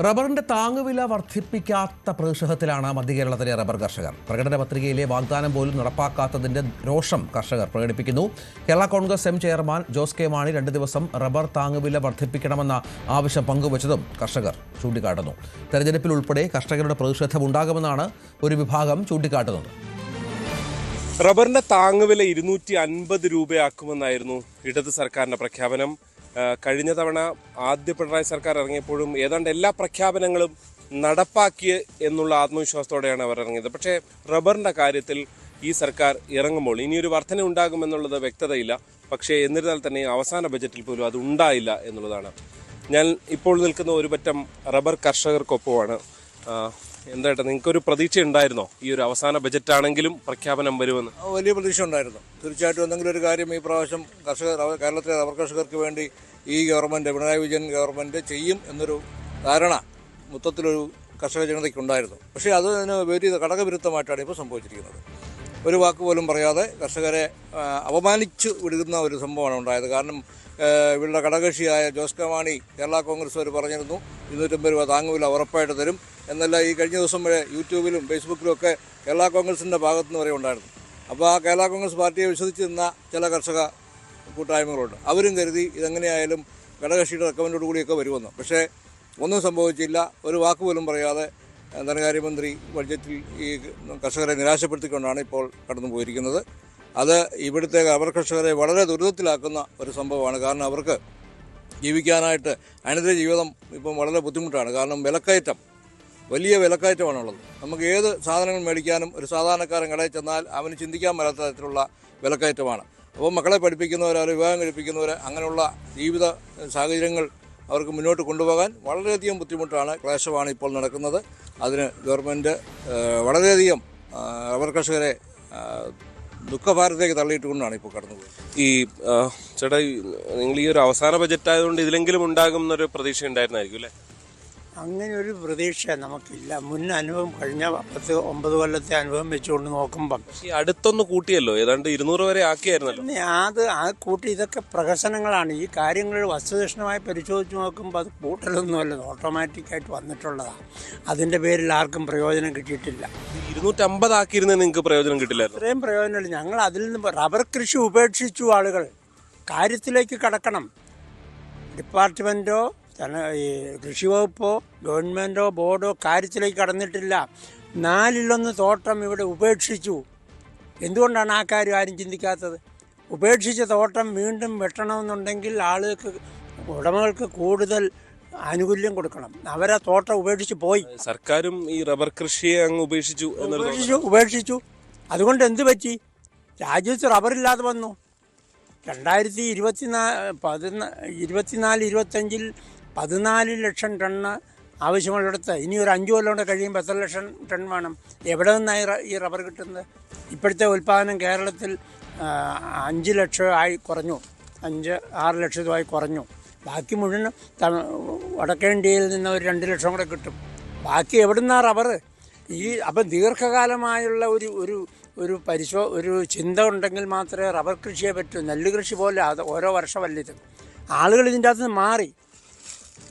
റബ്ബറിന്റെ താങ്ങുവില വർദ്ധിപ്പിക്കാത്ത പ്രതിഷേധത്തിലാണ് മധ്യകേരളത്തിലെ റബ്ബർ കർഷകർ. പ്രകടന പത്രികയിലെ വാഗ്ദാനം പോലും നടപ്പാക്കാത്തതിന്റെ രോഷം കർഷകർ പ്രകടിപ്പിക്കുന്നു. Kerala Congress M chairman Jose K Mani 2 ദിവസം റബ്ബർ താങ്ങുവില വർദ്ധിപ്പിക്കണമെന്ന ആവശ്യം പങ്കുവച്ചതും കർഷകർ ചൂണ്ടിക്കാട്ടുന്നു. തെരഞ്ഞെടുപ്പിൽ ഉൾപ്പെടെ കർഷകരുടെ പ്രതിഷേധമുണ്ടാകുമെന്നാണ് ഒരു വിഭാഗം ചൂണ്ടിക്കാട്ടുന്നത്. റബ്ബറിന്റെ താങ്ങുവില 250 രൂപയാക്കുമെന്നായിരുന്നു ഇടത് സർക്കാരിന്റെ പ്രഖ്യാപനം. കഴിഞ്ഞ തവണ ആദ്യ പിണറായി സർക്കാർ ഇറങ്ങിയപ്പോഴും ഏതാണ്ട് എല്ലാ പ്രഖ്യാപനങ്ങളും നടപ്പാക്കിയ എന്നുള്ള ആത്മവിശ്വാസത്തോടെയാണ് അവർ ഇറങ്ങിയത്. പക്ഷേ റബ്ബറിന്റെ കാര്യത്തിൽ ഈ സർക്കാർ ഇറങ്ങുമ്പോൾ ഇനിയൊരു വർധന ഉണ്ടാകുമെന്നുള്ളത് വ്യക്തതയില്ല. പക്ഷേ എന്നിരുന്നാൽ തന്നെ അവസാന ബജറ്റിൽ പോലും അത് ഉണ്ടായില്ല എന്നുള്ളതാണ്. ഞാൻ ഇപ്പോൾ നിൽക്കുന്ന ഒരു പറ്റം റബ്ബർ കർഷകർക്കൊപ്പമാണ്. എന്തായിട്ട് നിങ്ങൾക്കൊരു പ്രതീക്ഷ ഉണ്ടായിരുന്നോ ഈ ഒരു അവസാന ബജറ്റ് ആണെങ്കിലും പ്രഖ്യാപനം വരുമെന്ന്? വലിയ പ്രതീക്ഷ ഉണ്ടായിരുന്നു. തീർച്ചയായിട്ടും എന്തെങ്കിലും ഒരു കാര്യം ഈ പ്രാവശ്യം കേരളത്തിലെ റബ്ബർ കർഷകർക്ക് വേണ്ടി ഈ ഗവൺമെൻറ്, പിണറായി വിജയൻ ഗവൺമെൻറ് ചെയ്യും എന്നൊരു ധാരണ മൊത്തത്തിലൊരു കർഷക ജനതയ്ക്കുണ്ടായിരുന്നു. പക്ഷേ അതിന് ഘടകവിരുദ്ധമായിട്ടാണ് ഇപ്പോൾ സംഭവിച്ചിരിക്കുന്നത്. ഒരു വാക്ക് പോലും പറയാതെ കർഷകരെ അപമാനിച്ചു വിടുന്ന ഒരു സംഭവമാണ് ഉണ്ടായത്. കാരണം ഇവരുടെ ഘടകകക്ഷിയായ ജോസ് കെ മാണി കേരള കോൺഗ്രസ് അവർ പറഞ്ഞിരുന്നു 250 രൂപ താങ്ങുവില ഉറപ്പായിട്ട് തരും എന്നല്ല. ഈ കഴിഞ്ഞ ദിവസം വരെ യൂട്യൂബിലും ഫേസ്ബുക്കിലും ഒക്കെ കേരള കോൺഗ്രസിൻ്റെ ഭാഗത്തുനിന്ന് വരെ ഉണ്ടായിരുന്നു. അപ്പോൾ ആ കേരള കോൺഗ്രസ് പാർട്ടിയെ വിശ്വസിച്ച് നിന്ന ചില കർഷക കൂട്ടായ്മകളുണ്ട്. അവരും കരുതി ഇതെങ്ങനെയായാലും ഘടകകക്ഷിയുടെ റെക്കമെൻഡോട് കൂടിയൊക്കെ വരുമെന്ന്. പക്ഷേ ഒന്നും സംഭവിച്ചില്ല. ഒരു വാക്ക് പോലും പറയാതെ ധനകാര്യമന്ത്രി ബഡ്ജറ്റിൽ ഈ കർഷകരെ നിരാശപ്പെടുത്തിക്കൊണ്ടാണ് ഇപ്പോൾ കടന്നു പോയിരിക്കുന്നത്. അത് ഇവിടുത്തെ റബ്ബർ കർഷകരെ വളരെ ദുരിതത്തിലാക്കുന്ന ഒരു സംഭവമാണ്. കാരണം അവർക്ക് ജീവിക്കാനായിട്ട് അനുദിന ജീവിതം ഇപ്പം വളരെ ബുദ്ധിമുട്ടാണ്. കാരണം വലിയ വിലക്കയറ്റമാണുള്ളത്. നമുക്ക് ഏത് സാധനങ്ങൾ മേടിക്കാനും ഒരു സാധാരണക്കാരൻ കടയിൽ ചെന്നാൽ അവന് ചിന്തിക്കാൻ പറ്റാത്ത തരത്തിലുള്ള വിലക്കയറ്റമാണ്. അപ്പോൾ മക്കളെ പഠിപ്പിക്കുന്നവർ, വിവാഹം കഴിപ്പിക്കുന്നവർ, അങ്ങനെയുള്ള ജീവിത സാഹചര്യങ്ങൾ അവർക്ക് മുന്നോട്ട് കൊണ്ടുപോകാൻ വളരെയധികം ബുദ്ധിമുട്ടാണ്, ക്ലേശമാണ് ഇപ്പോൾ നടക്കുന്നത്. അതിന് ഗവൺമെൻറ് വളരെയധികം റബ്ബർ കർഷകരെ ദുഃഖഭാരത്തേക്ക് തള്ളിയിട്ടുകൊണ്ടാണ് ഇപ്പോൾ കടന്നുപോയത്. ഈ ചേട്ടാ, നിങ്ങൾ ഈ ഒരു അവസാന ബജറ്റ് ആയതുകൊണ്ട് ഇതിലെങ്കിലും ഉണ്ടാകും എന്നൊരു പ്രതീക്ഷ ഉണ്ടായിരുന്നായിരിക്കും അല്ലേ? അങ്ങനെ ഒരു പ്രതീക്ഷ നമുക്കില്ല. മുൻ അനുഭവം കഴിഞ്ഞ 10-9 കൊല്ലത്തെ അനുഭവം വെച്ചുകൊണ്ട് നോക്കുമ്പം ഈ അടുത്തൊന്ന് കൂട്ടിയല്ലോ, ഏതാണ്ട് 200 വരെ ആക്കിയായിരുന്നല്ലോ. അത് കൂട്ടി ഇതൊക്കെ പ്രഹസനങ്ങളാണ്. ഈ കാര്യങ്ങൾ വസ്തുനിഷ്ഠമായി പരിശോധിച്ച് നോക്കുമ്പോൾ അത് കൂട്ടലൊന്നുമല്ല, ഓട്ടോമാറ്റിക്കായിട്ട് വന്നിട്ടുള്ളതാണ്. അതിൻ്റെ പേരിൽ ആർക്കും പ്രയോജനം കിട്ടിയിട്ടില്ല. 250 ആക്കിയിരുന്നത് നിങ്ങൾക്ക് പ്രയോജനം കിട്ടില്ലായിരുന്നു? ഇത്രയും പ്രയോജനമില്ല. ഞങ്ങൾ അതിൽ നിന്ന് റബ്ബർ കൃഷി ഉപേക്ഷിച്ചു. ആളുകൾ കാര്യത്തിലേക്ക് കടക്കണം. ഡിപ്പാർട്ട്മെൻറ്റോ ഈ കൃഷി വകുപ്പോ ഗവൺമെൻറ്റോ ബോർഡോ കാര്യത്തിലേക്ക് കടന്നിട്ടില്ല. 4-1 തോട്ടം ഇവിടെ ഉപേക്ഷിച്ചു. എന്തുകൊണ്ടാണ് ആ കാര്യം ആരും ചിന്തിക്കാത്തത്? ഉപേക്ഷിച്ച തോട്ടം വീണ്ടും വെട്ടണമെന്നുണ്ടെങ്കിൽ ഉടമകൾക്ക് കൂടുതൽ ആനുകൂല്യം കൊടുക്കണം. അവരാ തോട്ടം ഉപേക്ഷിച്ച് പോയി. സർക്കാരും ഈ റബ്ബർ കൃഷിയെ അങ്ങ് ഉപേക്ഷിച്ചു. അതുകൊണ്ട് എന്ത് പറ്റി? രാജ്യത്ത് റബ്ബറില്ലാതെ വന്നു. 2024-25 14 ലക്ഷം ടണ്ണ് ആവശ്യമുള്ളിടത്ത് ഇനി ഒരു 5 കൊല്ലം കൊണ്ട് കഴിയുമ്പോൾ എത്ര ലക്ഷം ടൺ വേണം? എവിടെ നിന്നായി ഈ റബ്ബർ കിട്ടുന്നത്? ഇപ്പോഴത്തെ ഉൽപ്പാദനം കേരളത്തിൽ 5 ലക്ഷമായി കുറഞ്ഞു, 5-6 ലക്ഷമായി കുറഞ്ഞു. ബാക്കി മുഴുവൻ വടക്കേ ഇന്ത്യയിൽ നിന്ന് ഒരു 2 ലക്ഷം കൂടെ കിട്ടും. ബാക്കി എവിടെ നിന്നാണ് റബ്ബർ? അപ്പം ദീർഘകാലമായുള്ള ഒരു ചിന്ത ഉണ്ടെങ്കിൽ മാത്രമേ റബ്ബർ കൃഷിയെ പറ്റൂ. നെല്ല് കൃഷി പോലെ അത് ഓരോ വർഷമല്ല ഇത്. ആളുകൾ ഇതിൻ്റെ അകത്ത് നിന്ന്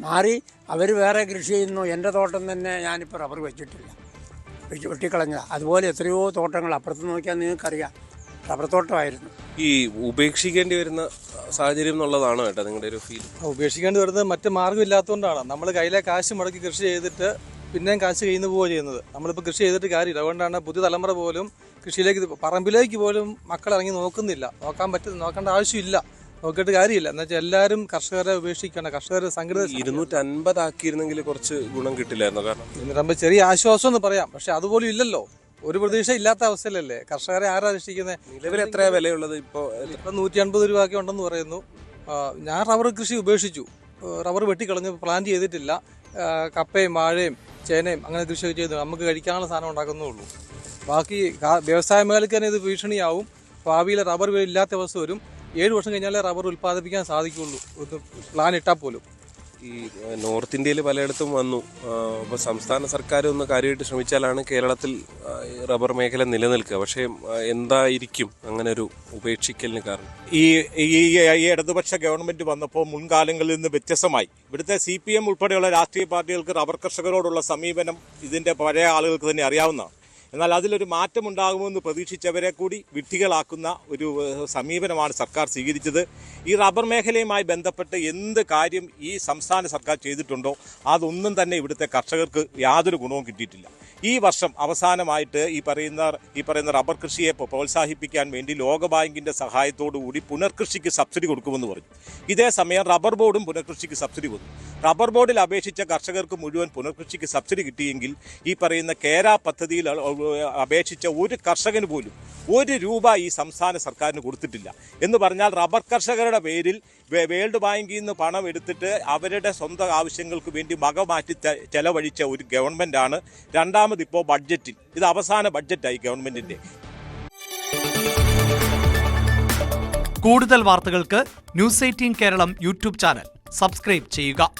മാറി അവർ വേറെ കൃഷി ചെയ്യുന്നു. എൻ്റെ തോട്ടം തന്നെ ഞാനിപ്പോൾ റബ്ബർ വെട്ടിക്കളഞ്ഞതാണ്. അതുപോലെ എത്രയോ തോട്ടങ്ങൾ അപ്പുറത്ത് നോക്കിയാൽ നിങ്ങൾക്കറിയാം റബ്ബർ തോട്ടമായിരുന്നു. ഈ ഉപേക്ഷിക്കേണ്ടി വരുന്ന സാഹചര്യം എന്നുള്ളതാണ് കേട്ടോ നിങ്ങളുടെ ഒരു ഫീൽ? ഉപേക്ഷിക്കേണ്ടി വരുന്നത് മറ്റ് മാർഗ്ഗമില്ലാത്തതുകൊണ്ടാണ്. നമ്മൾ കയ്യിലെ കാശ് മുടക്കി കൃഷി ചെയ്തിട്ട് പിന്നെയും കാശ് കയ്യിൽ നിന്ന് പോവുക ചെയ്യുന്നത്. നമ്മളിപ്പോൾ കൃഷി ചെയ്തിട്ട് കാര്യമില്ല. അതുകൊണ്ടാണ് പുതിയ തലമുറ പോലും പറമ്പിലേക്ക് പോലും മക്കളിറങ്ങി നോക്കേണ്ട ആവശ്യമില്ല, നോക്കിയിട്ട് കാര്യമില്ല. എന്ന് വെച്ചാൽ എല്ലാവരും കർഷകരെ ഉപേക്ഷിക്കണം. കർഷകരെ സംഘടിത 250 ആക്കിയിരുന്നെങ്കിൽ കുറച്ച് ഗുണം കിട്ടില്ലായിരുന്നു. കാരണം 250 ചെറിയ ആശ്വാസം എന്ന് പറയാം. പക്ഷെ അതുപോലും ഇല്ലല്ലോ. ഒരു പ്രതീക്ഷ ഇല്ലാത്ത അവസ്ഥയിലല്ലേ കർഷകരെ ആരാ രക്ഷിക്കുന്നത്? നിലവിൽ എത്രയാണ് വിലയുള്ളത്? ഇപ്പോൾ 150 രൂപയൊക്കെ ഉണ്ടെന്ന് പറയുന്നു. ഞാൻ റബ്ബർ കൃഷി ഉപേക്ഷിച്ചു. റബ്ബർ വെട്ടിക്കളഞ്ഞ് പ്ലാന്റ് ചെയ്തിട്ടില്ല. കപ്പയും വാഴയും ചേനയും അങ്ങനെ കൃഷിയൊക്കെ ചെയ്തു നമുക്ക് കഴിക്കാനുള്ള സാധനം ഉണ്ടാക്കുന്നുള്ളൂ. ബാക്കി വ്യവസായ മേഖലയ്ക്ക് തന്നെ ഇത് ഭീഷണിയാവും. ഭാവിയിൽ റബ്ബർ ഇല്ലാത്ത അവസ്ഥ വരും. 7 വർഷം കഴിഞ്ഞാലേ റബ്ബർ ഉൽപ്പാദിപ്പിക്കാൻ സാധിക്കുള്ളൂ, ഒന്ന് പ്ലാൻ ഇട്ടാൽ പോലും. ഈ നോർത്ത് ഇന്ത്യയിൽ പലയിടത്തും വന്നു. അപ്പോൾ സംസ്ഥാന സർക്കാർ ഒന്ന് കാര്യമായിട്ട് ശ്രമിച്ചാലാണ് കേരളത്തിൽ റബ്ബർ മേഖല നിലനിൽക്കുക. പക്ഷേ എന്തായിരിക്കും അങ്ങനെ ഒരു ഉപേക്ഷിക്കലിന് കാരണം? ഈ ഇടതുപക്ഷ ഗവൺമെന്റ് വന്നപ്പോൾ മുൻകാലങ്ങളിൽ നിന്ന് വ്യത്യസ്തമായി ഇവിടുത്തെ CPM ഉൾപ്പെടെയുള്ള രാഷ്ട്രീയ പാർട്ടികൾക്ക് റബ്ബർ കർഷകരോടുള്ള സമീപനം ഇതിന്റെ പഴയ ആളുകൾക്ക് തന്നെ അറിയാവുന്നതാണ്. എന്നാൽ അതിലൊരു മാറ്റമുണ്ടാകുമെന്ന് പ്രതീക്ഷിച്ചവരെ കൂടി വിഡ്ഢികളാക്കുന്ന ഒരു സമീപനമാണ് സർക്കാർ സ്വീകരിച്ചത്. ഈ റബ്ബർ മേഖലയുമായി ബന്ധപ്പെട്ട് എന്ത് കാര്യം ഈ സംസ്ഥാന സർക്കാർ ചെയ്തിട്ടുണ്ടോ അതൊന്നും തന്നെ ഇവിടുത്തെ കർഷകർക്ക് യാതൊരു ഗുണവും കിട്ടിയിട്ടില്ല. ഈ വർഷം അവസാനമായിട്ട് ഈ പറയുന്ന റബ്ബർ കൃഷിയെ പ്രോത്സാഹിപ്പിക്കാൻ വേണ്ടി ലോകബാങ്കിന്റെ സഹായത്തോടുകൂടി പുനർകൃഷിക്ക് സബ്സിഡി കൊടുക്കുമെന്ന് പറഞ്ഞു. ഇതേ സമയം റബ്ബർ ബോർഡും പുനർകൃഷിക്ക് സബ്സിഡി കൊടുത്തു. റബ്ബർ ബോർഡിൽ അപേക്ഷിച്ച കർഷകർക്ക് മുഴുവൻ പുനർകൃഷിക്ക് സബ്സിഡി കിട്ടിയെങ്കിൽ ഈ പറയുന്ന കേര പദ്ധതിയിൽ അപേക്ഷിച്ച ഒരു കർഷകന് പോലും ₹1 ഈ സംസ്ഥാന സർക്കാരിന് കൊടുത്തിട്ടില്ല. എന്ന് പറഞ്ഞാൽ റബ്ബർ കർഷകരുടെ പേരിൽ വേൾഡ് ബാങ്കിൽ നിന്ന് പണം എടുത്തിട്ട് അവരുടെ സ്വന്തം ആവശ്യങ്ങൾക്ക് വേണ്ടി വകമാറ്റി ചെലവഴിച്ച ഒരു ഗവൺമെൻറ്റാണ്. രണ്ടാമത് ഇപ്പോൾ ബഡ്ജറ്റിൽ ഇത് അവസാന ബഡ്ജറ്റായി ഗവൺമെൻറ്റിൻ്റെ. കൂടുതൽ വാർത്തകൾക്ക് news 18 Keralam YouTube channel subscribe ചെയ്യുക.